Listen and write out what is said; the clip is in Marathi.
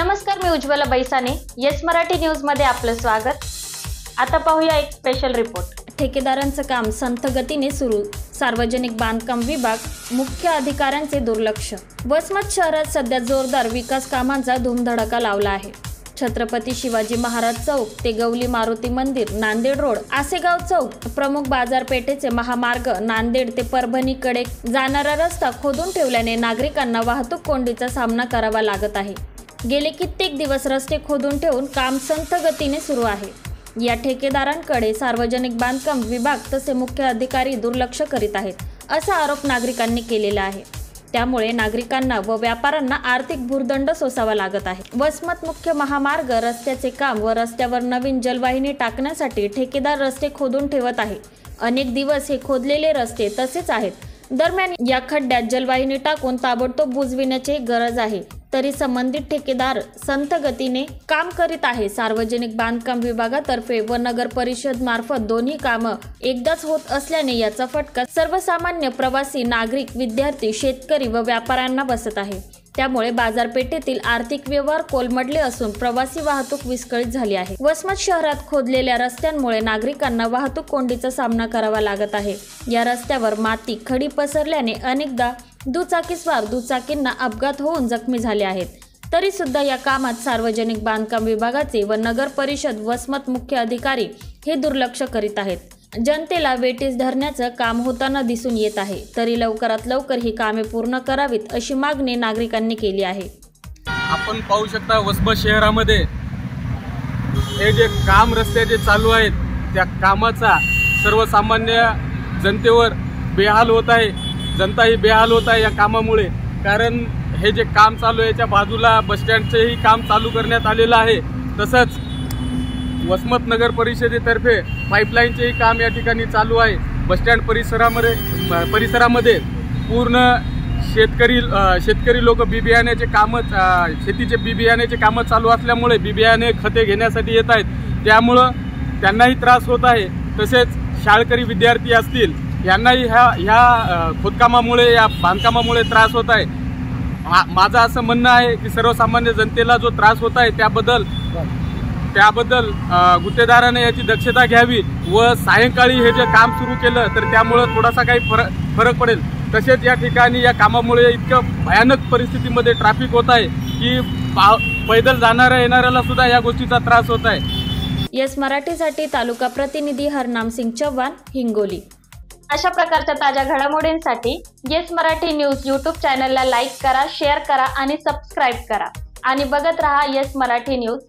नमस्कार, मी उज्ज्वला बैसाने. येस मराठी न्यूज मध्ये आपलं स्वागत. आता पाहूया एक स्पेशल रिपोर्ट. ठेकेदारांचं काम संथ गतीने सुरू, सार्वजनिक बांधकाम विभाग मुख्य अधिकाऱ्यांचे दुर्लक्ष. वसमत शहरात सध्या जोरदार विकास कामांचा धूमधडाका लावला आहे. छत्रपती शिवाजी महाराज चौक ते गवली मारुती मंदिर, नांदेड रोड, आसेगाव चौक, प्रमुख बाजारपेठेचे महामार्ग, नांदेड ते परभणीकडे जाणारा रस्ता खोदून ठेवल्याने नागरिकांना वाहतूक कोंडीचा सामना करावा लागत आहे. गेले कित्येक दिवस रस्ते खोदून ठेवून काम संथ गतीने सुरू आहे. या ठेकेदारांकडे सार्वजनिक बांधकाम विभाग तसे मुख्य अधिकारी दुर्लक्ष करीत आहेत, असा आरोप नागरिकांनी केलेला आहे. त्यामुळे नागरिकांना व व्यापाऱ्यांना आर्थिक भुर्दंड सोसावा लागत आहे. वसमत मुख्य महामार्ग रस्त्याचे काम व रस्त्यावर नवीन जलवाहिनी टाकण्यासाठी ठेकेदार रस्ते खोदून ठेवत आहे. अनेक दिवस हे खोदलेले रस्ते तसेच आहेत. दरम्यान या खड्ड्यात जलवाहिनी टाकून ताबडतोब बुजविण्याची गरज आहे, तरी संबंधित ठेकेदार संथ गतीने काम करीत आहे. सार्वजनिक बांधकाम विभागातर्फे व नगर परिषद मार्फत दोन्ही कामं एकदाच होत असल्याने याचा फटका सर्वसामान्य प्रवासी, नागरिक, विद्यार्थी, शेतकरी व व्यापाऱ्यांना बसत आहे. त्यामुळे बाजारपेठेतील आर्थिक व्यवहार कोलमडले असून प्रवासी वाहतूक विस्कळीत झाली आहे. वसमत शहरात खोदलेल्या रस्त्यांमुळे नागरिकांना वाहतूक कोंडीचा सामना करावा लागत आहे. या रस्त्यावर माती, खडी पसरल्याने अनेकदा दुचाकीस्वार दुचाकींना अपघात होऊन जखमी झाले आहेत. तरी सुद्धा या कामात सार्वजनिक बांधकाम विभागाचे व नगर परिषद वसमत मुख्य अधिकारी हे दुर्लक्ष करीत आहेत. जनतेला वेठीस धरण्याचं काम होताना दिसून येत आहे. तरी लवकरात लवकर ही कामे पूर्ण करावीत अशी मागणी नागरिकांनी केली आहे. आपण पाहू शकता वसमत शहरामध्ये हे जे काम रस्त्याचे चालू आहेत त्या कामाचा सर्वसामान्य जनतेवर बेहाल होत आहे. जनता ही बेहाल होत आहे या कामामुळे. कारण हे जे काम चालू आहे याच्या बाजूला बसस्टँडचेही काम चालू करण्यात आलेलं आहे. तसंच वसमत नगर परिषदेतर्फे पाईपलाईनचेही काम या ठिकाणी चालू आहे. बसस्टँड परिसरामध्ये पूर्ण शेतकरी लोक बियाण्याचे कामं, शेतीचे बियाण्याचे कामं चालू असल्यामुळे बियाणे खते घेण्यासाठी येत आहेत. त्यामुळं त्यांनाही त्रास होत आहे. तसेच शाळकरी विद्यार्थी असतील यांनाही ह्या खोदकामामुळे, या बांधकामामुळे त्रास होत आहे. माझं असं म्हणणं आहे की सर्वसामान्य जनतेला जो त्रास होत आहे त्याबद्दल गुत्तेदाराने याची दक्षता घ्यावी व सायंकाळी हे जे काम सुरू केलं तर त्यामुळं थोडासा काही फरक पडेल. तसेच या ठिकाणी या कामामुळे इतकं भयानक परिस्थितीमध्ये ट्रॅफिक होत आहे की पैदल जाणाऱ्या येणाऱ्याला सुद्धा या गोष्टीचा त्रास होत आहे. येस मराठीसाठी तालुका प्रतिनिधी हरनाम सिंग चव्हाण, हिंगोली. अशा प्रकारच्या ताज्या घडामोडींसाठी येस मराठी न्यूज यूट्यूब चॅनलला लाईक करा, शेअर करा आणि सबस्क्राईब करा आणि बघत रहा येस मराठी न्यूज.